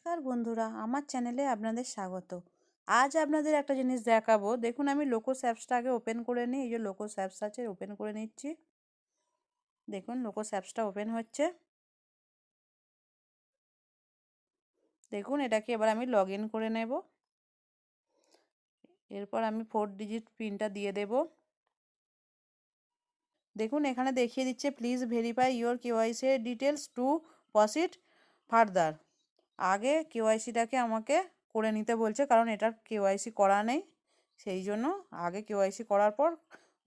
নমস্কার বন্ধুরা, আমার চ্যানেলে আপনাদের স্বাগত। আজ আপনাদের একটা জিনিস দেখাবো। দেখুন, আমি লোকোস অ্যাপসটা আগে ওপেন করে নিই। এই যে লোকোস অ্যাপস আছে, ওপেন করে নিচ্ছি। দেখুন, লোকোস অ্যাপসটা ওপেন হচ্ছে। দেখুন, এটাকে এবার আমি লগ ইন করে নেব। এরপর আমি 4 ডিজিট পিনটা দিয়ে দেব। দেখুন, এখানে দেখিয়ে দিচ্ছে please verify your KYC details two proceed further. আগে কেওয়াইসিটাকে আমাকে করে নিতে বলছে, কারণ এটার কেওয়াইসি করা নেই। সেই জন্য আগে কেওয়াইসি করার পর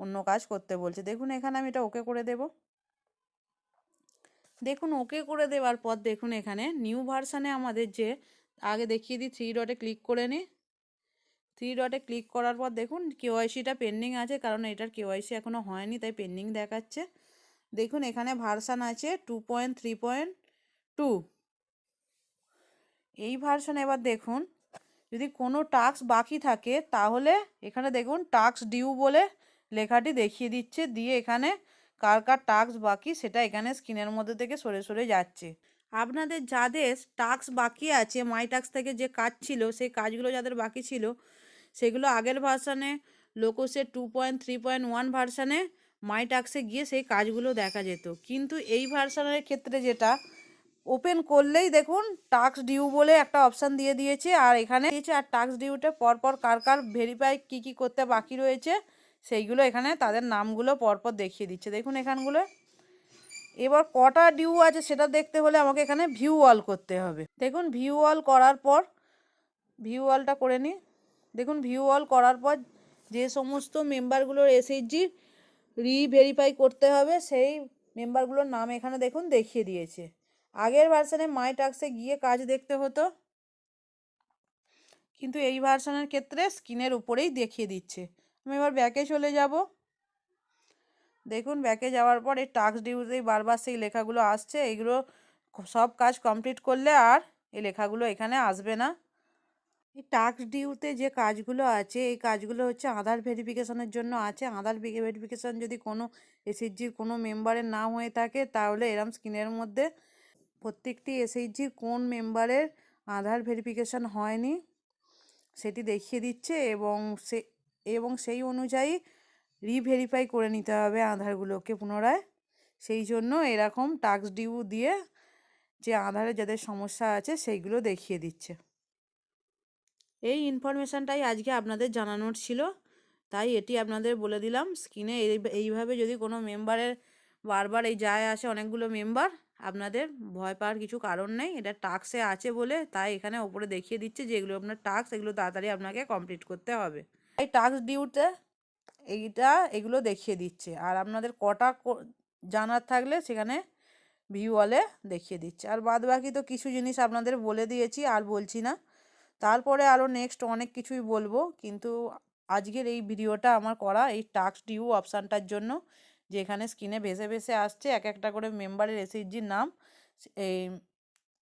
অন্য কাজ করতে বলছে। দেখুন, এখানে আমি এটা ওকে করে দেব। দেখুন, ওকে করে দেওয়ার পর দেখুন এখানে নিউ ভার্সানে আমাদের যে আগে দেখিয়ে দিই, 3 ডটে ক্লিক করে নিই। 3 ডটে ক্লিক করার পর দেখুন কেওয়াইসিটা পেন্ডিং আছে, কারণ এটার কেওয়াইসি এখনও হয়নি, তাই পেন্ডিং দেখাচ্ছে। দেখুন, এখানে ভার্সান আছে 2.3.2। এই ভার্সান এবার দেখুন, যদি কোনো টাস্ক বাকি থাকে তাহলে এখানে দেখুন টাস্ক ডিউ বলে লেখাটি দেখিয়ে দিচ্ছে, দিয়ে এখানে কার কার টাস্ক বাকি সেটা এখানে স্ক্রিনের মধ্যে থেকে সরে সরে যাচ্ছে। আপনাদের যাদের টাস্ক বাকি আছে, মাই টাস্ক থেকে যে কাজ ছিল, সেই কাজগুলো যাদের বাকি ছিল সেগুলো আগের ভার্সানে লোকোসের 2.3.1 ভার্সানে মাই টাস্কে গিয়ে সেই কাজগুলো দেখা যেত। কিন্তু এই ভার্সানের ক্ষেত্রে যেটা ওপেন করলেই দেখুন টাস্ক ডিউ বলে একটা অপশান দিয়ে দিয়েছে, আর এখানে দিয়েছে আর টাস্ক ডিউতে পরপর কার কার ভেরিফাই কী করতে বাকি রয়েছে সেইগুলো এখানে তাদের নামগুলো পরপর দেখিয়ে দিচ্ছে। দেখুন এখানগুলো এবার কটা ডিউ আছে সেটা দেখতে হলে আমাকে এখানে ভিউ অল করতে হবে। দেখুন, ভিউ অল করার পর ভিউ অলটা করে নিই। দেখুন, ভিউ অল করার পর যে সমস্ত মেম্বারগুলোর এসএইচজি রিভেরিফাই করতে হবে সেই মেম্বারগুলোর নাম এখানে দেখুন দেখিয়ে দিয়েছে। আগের ভার্সানে মাই টাস্কে গিয়ে কাজ দেখতে হতো, কিন্তু এই ভার্সানের ক্ষেত্রে স্ক্রিনের উপরেই দেখিয়ে দিচ্ছে। আমি এবার ব্যাকে চলে যাব। দেখুন, ব্যাকে যাওয়ার পর এই টাস্ক ডিউতেই বারবার সেই লেখাগুলো আসছে। এগুলো সব কাজ কমপ্লিট করলে আর এই লেখাগুলো এখানে আসবে না। এই টাস্ক ডিউতে যে কাজগুলো আছে এই কাজগুলো হচ্ছে আধার ভেরিফিকেশনের জন্য আছে। আধার ভেরিফিকেশন যদি কোনো এসএইচজির কোনো মেম্বারের নাম হয়ে থাকে তাহলে এরম স্ক্রিনের মধ্যে প্রত্যেকটি এসএইচজির কোন মেম্বারের আধার ভেরিফিকেশন হয়নি সেটি দেখিয়ে দিচ্ছে, এবং সেই অনুযায়ী রিভেরিফাই করে নিতে হবে আধারগুলোকে পুনরায়। সেই জন্য এরকম টাস্ক ডিউ দিয়ে যে আধারে যাদের সমস্যা আছে সেইগুলো দেখিয়ে দিচ্ছে। এই ইনফরমেশানটাই আজকে আপনাদের জানানোর ছিল, তাই এটি আপনাদের বলে দিলাম। স্ক্রিনে এইভাবে যদি কোনো মেম্বারের বারবার এই যায় আসে অনেকগুলো মেম্বার, আপনাদের ভয় পাওয়ার কিছু কারণ নেই। এটা টাস্কে আছে বলে তাই এখানে ওপরে দেখিয়ে দিচ্ছে যে এগুলো আপনার টাস্ক, এগুলো তাড়াতাড়ি আপনাকে কমপ্লিট করতে হবে। এই টাস্ক ডিউতে এগুলো দেখিয়ে দিচ্ছে, আর আপনাদের কটা জানার থাকলে সেখানে ভিউ অলে দেখিয়ে দিচ্ছে। আর বাদ বাকি তো কিছু জিনিস আপনাদের বলে দিয়েছি, আর বলছি না। তারপরে আরও নেক্সট অনেক কিছুই বলবো, কিন্তু আজকের এই ভিডিওটা আমার করা এই টাস্ক ডিউ অপশানটার জন্য, যে এখানে স্ক্রিনে ভেসে ভেসে আসছে এক একটা করে মেম্বারের এসএইচজির নাম। এই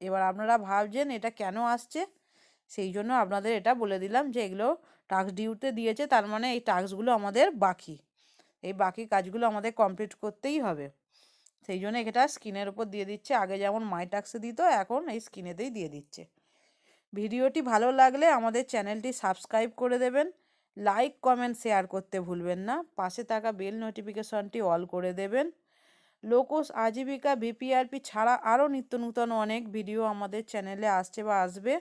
এবার আপনারা ভাবছেন এটা কেন আসছে, সেই জন্য আপনাদের এটা বলে দিলাম যে এগুলো টাস্ক ডিউতে দিয়েছে, তার মানে এই টাস্কগুলো আমাদের বাকি, এই বাকি কাজগুলো আমাদের কমপ্লিট করতেই হবে। সেই জন্য এটা স্ক্রিনের উপর দিয়ে দিচ্ছে। আগে যেমন মাই টাস্কে দিত, এখন এই স্ক্রিনেতেই দিয়ে দিচ্ছে। ভিডিওটি ভালো লাগলে আমাদের চ্যানেলটি সাবস্ক্রাইব করে দেবেন, লাইক কমেন্ট শেয়ার করতে ভুলবেন না, পাশে থাকা বেল নোটিফিকেশনটি অল করে দেবেন। লোকোস আজীবিকা ভিপিআরপি ছাড়া আরও নিত্য নূতন অনেক ভিডিও আমাদের চ্যানেলে আসছে বা আসবে,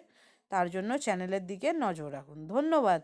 তার জন্য চ্যানেলের দিকে নজর রাখুন। ধন্যবাদ।